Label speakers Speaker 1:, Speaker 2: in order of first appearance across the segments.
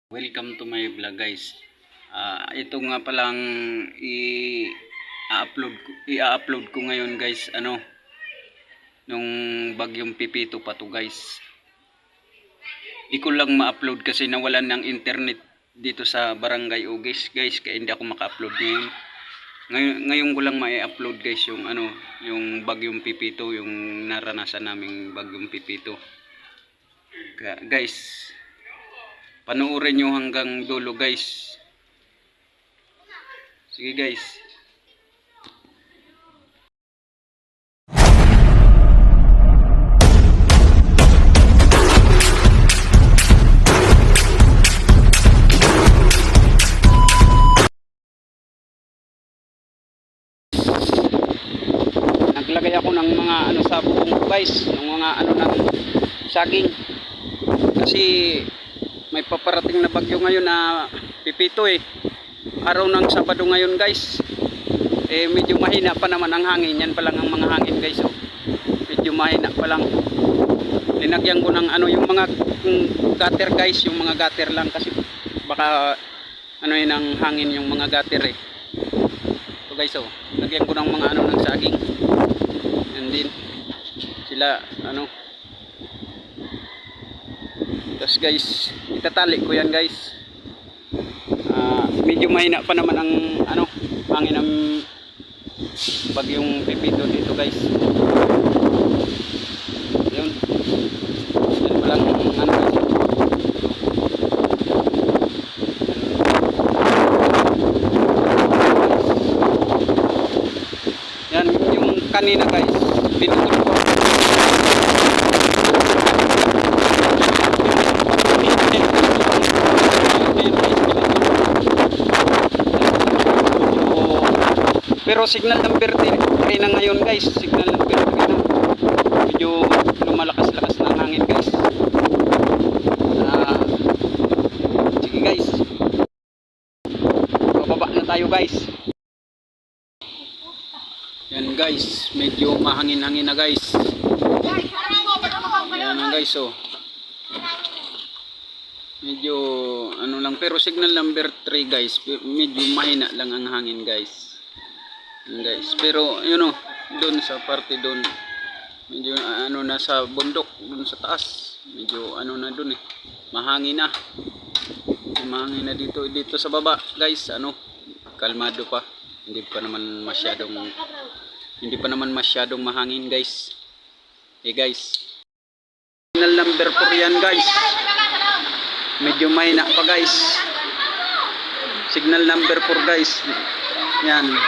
Speaker 1: Welcome to my vlog guys. Ito nga palang i-upload ko ngayon guys, nung bagyong Pipito pa to guys. Di ko lang ma-upload kasi nawalan ng internet dito sa Barangay Ugis guys, kaya hindi ako maka-upload ngayon. Ngayon ko lang ma-upload guys yung bagyong Pipito, yung naranasan naming bagyong Pipito. Guys, panoorin nyo hanggang dulo guys. Sige guys. Naglagay ako ng mga sa bubong ko guys, ng mga ng saging. Kasi may paparating na bagyo ngayon na Pipito araw ng Sabado ngayon guys. Medyo mahina pa naman ang hangin. Yan pa lang ang mga hangin guys. Medyo mahina pa lang. Linagyan ko ng yung mga gutter guys, yung mga gutter lang kasi baka yun ang hangin yung mga gutter So guys, lagyan ko ng mga ng saging. And then sila tapos guys, itatali ko yan guys. Medyo mahina pa naman ang hangin ng bagyong Pipito dito guys. Yun. Yan pa lang guys. Yan yung kanina guys, binukod ko. Pero signal number 3 na ngayon guys. Signal number 3 na. Medyo lumalakas-lakas ng hangin guys. Sige guys. Bababa na tayo guys. Yan guys. Medyo mahangin-hangin na guys. Yan na guys Medyo lang. Pero signal number 3 guys. Medyo mahina lang ang hangin guys. Guys, pero doon sa parte doon medyo nasa bundok doon sa taas, medyo na doon mahangin na dito sa baba guys. Kalmado pa, hindi pa naman masyadong mahangin guys. Guys, signal number 4 yan guys, medyo mahina pa guys. Signal number 4 guys. Yan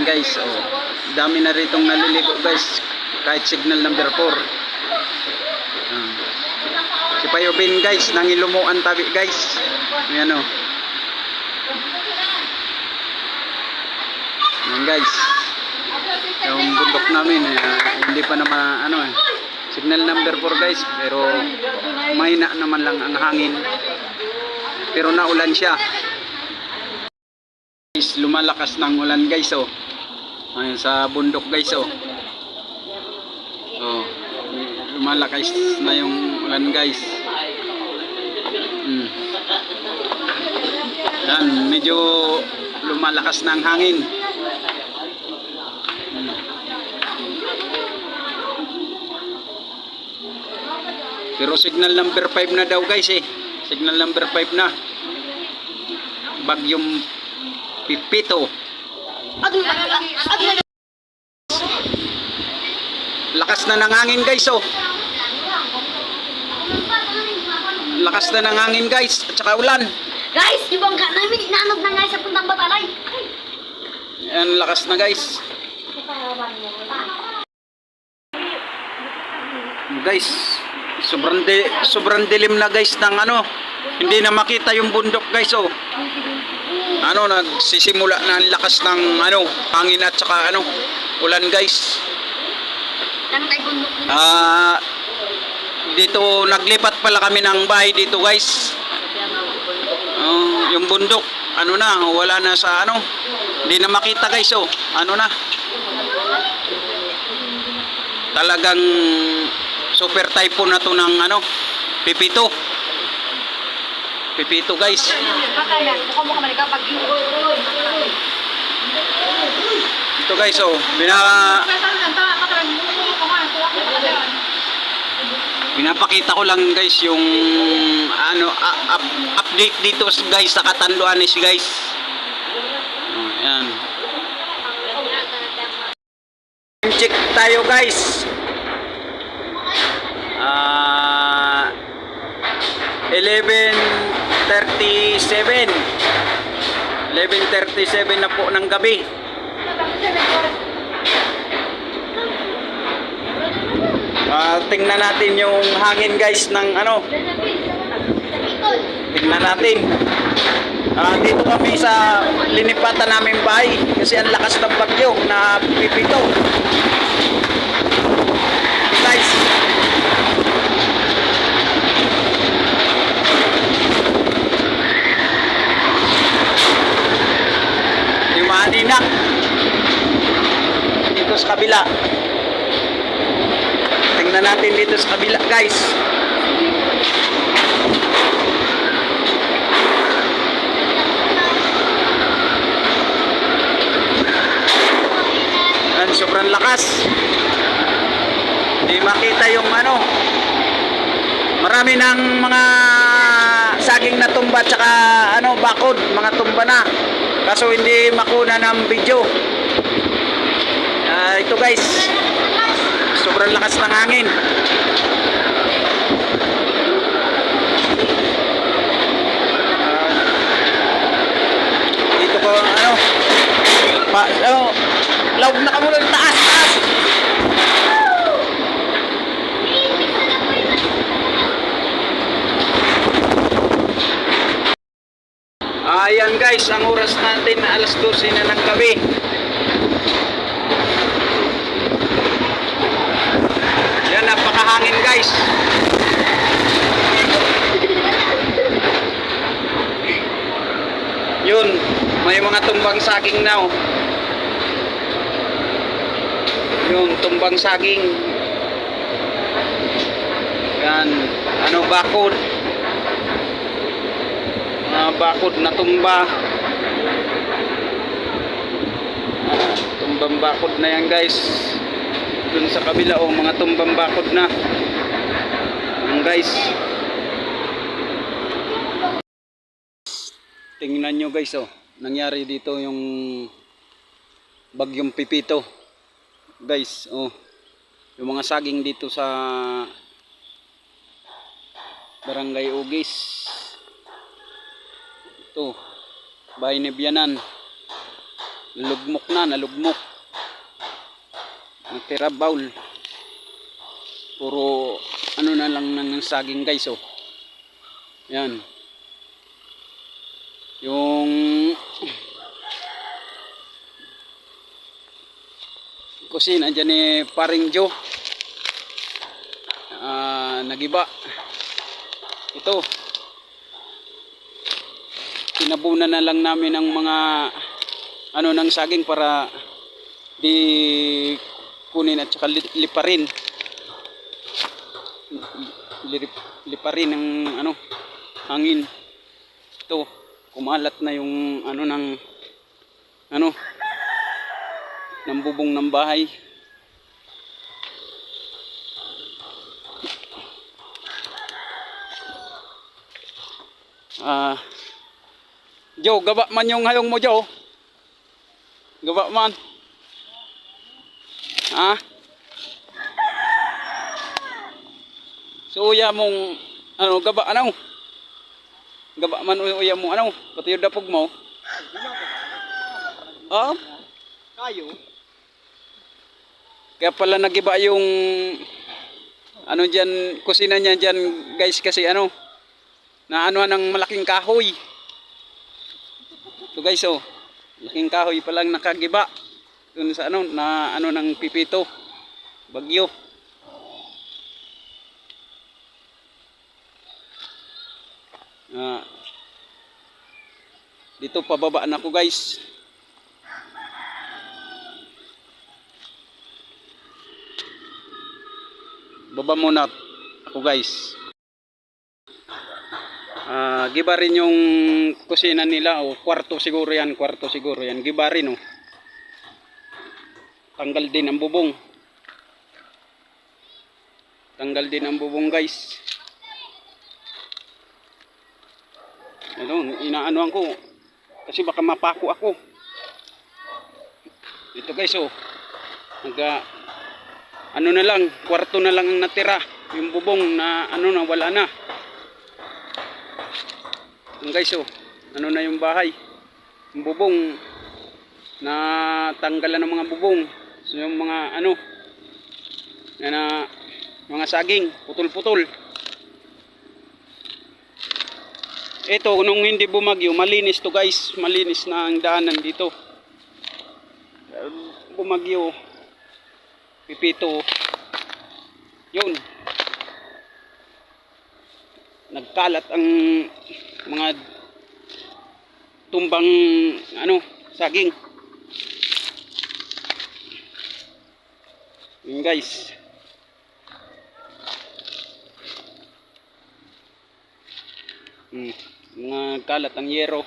Speaker 1: guys, dami na ritong naliligo guys, kahit signal number 4. Si Payobin guys, nangilumuan tabi guys. Yan yan guys, yung bundok namin hindi pa naman signal number 4 guys, pero mahina naman lang ang hangin, pero naulan siya. Lumalakas ng ulan guys ayun sa bundok guys lumalakas na yung ulan guys. Yan, medyo lumalakas na ang hangin. Pero signal number 5 na daw guys signal number 5 na bagyong Pipito. Lakas na ng hangin guys lakas na ng hangin guys, at saka ulan
Speaker 2: guys. Yung bangka namin inaanod na guys sa puntang Batalay.
Speaker 1: yan, lakas na guys. Guys, sobrang dilim na guys ng hindi na makita yung bundok guys nagsisimula na ang lakas ng hangin at saka ulan guys. Dito naglipat pala kami ng bahay dito guys. Yung bundok wala na sa hindi na makita guys talagang super typhoon na to ng Pipito. Pipito guys. Ito guys, oh, pinapakita ko lang guys yung ano update dito guys sa Catanduanes guys. Oh, yan. Check tayo guys. 11:37 na po ng gabi. Tingnan natin yung hangin guys ng ano. Tingnan natin. Dito kami sa linipatan namin bahay kasi ang lakas ng bagyo na Pipito. Guys. Yung maaninak. Dito sa kabila. Tingnan natin dito sa kabila guys. Sobrang lakas. Hindi makita yung ano. Marami ng mga saging na tumba tsaka ano bakod, mga tumba na. Kaso hindi makuna ng video. Ito guys. Sobrang lakas ng hangin. Dito ko ano lawag na ka muna taas. Ayan guys, ang oras natin na alas 12 na ng gabi. Yan, napakahangin guys. Yun, may mga tumbang saging na oh. Yung tumbang saging. Yan, ano bakod. Bakod na tumba. Tumbang bakod na yan guys. Dun sa kabila oh, mga tumbang bakod na. Guys. Tingnan nyo guys oh, nangyari dito yung bagyong Pipito. Guys, oh. Yung mga saging dito sa Barangay Ugis. Ito, Bahay ni Biyanan. Nalugmok. Natira baul. Puro ano na lang ng saging guys, oh. Yan. Yung kusina dyan ni Paring Joe. Nagiba. Ito. Tinabunan na lang namin ng mga ano ng saging para di kunin at saka liparin. Liparin ng ano hangin. Ito, kumalat na yung ano ng ano ng bubong ng bahay. Joe, gaba man yung hayong mo, Joe. Gaba man. So uya mong ano gaba ano? Gaba man uya mo ano? Pati yung dapog mo. Kayo. Kaya pala nagiba yung ano diyan, kusina niya diyan, guys, kasi ano na ano ng malaking kahoy. Ito guys, oh. Malaking kahoy pa lang nakagiba dun sa ano na ano ng Pipito. Bagyo. Dito pababa na ako guys. Baba muna ako guys. Gibarin yung kusina nila o kwarto siguro yan, gibarin oh. Tanggal din ang bubong. Tanggal din ang bubong guys. Ano, inaanoan ko kasi baka mapako ako. Ito guys oh. Ano na lang, kwarto na lang ang natira. Yung bubong na ano na wala na. Yung guys oh, ano na yung bahay. Yung bubong na tanggalan ng mga bubong. So yung mga ano na mga saging, putol-putol. Ito, nung hindi bumagyo, malinis to guys. Malinis na ang daanan dito. Bumagyo, pipito. Yun. Nagkalat ang mga tumbang ano, saging. Yun guys. Mga kalat ang yero.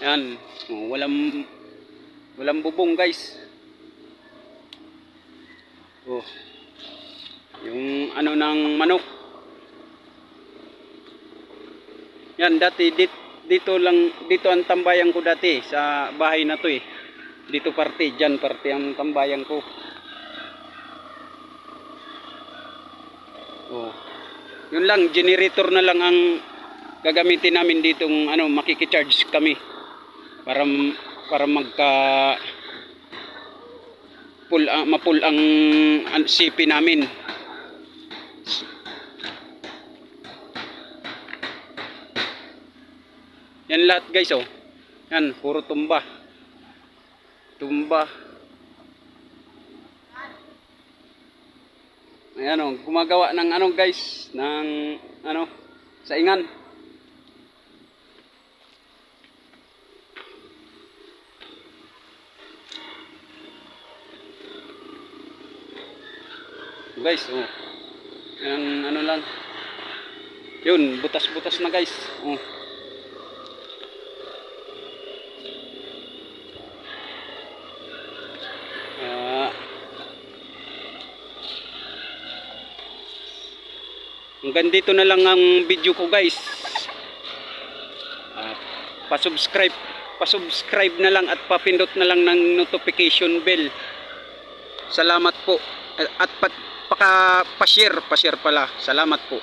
Speaker 1: Yan, oh, walang bubong guys. Oh. Yung ano ng manok. Yan dati dito ang tambayan ko dati sa bahay na to eh. Dito diyan parte ang tambayan ko. Oh. Yun lang, generator na lang ang gagamitin namin ditong ano, makiki-charge kami para magka mapul ang CP namin. Yan lahat guys oh. Yan, puro tumba. Ayan oh, gumagawa ng ano guys, ng ano, saingan. Guys oh. Yan ano lang. Yun, butas-butas na guys. Oh. Hanggang dito na lang ang video ko guys. Pa-subscribe na lang at papindot na lang ng notification bell. Salamat po. At pa-share pala. Salamat po.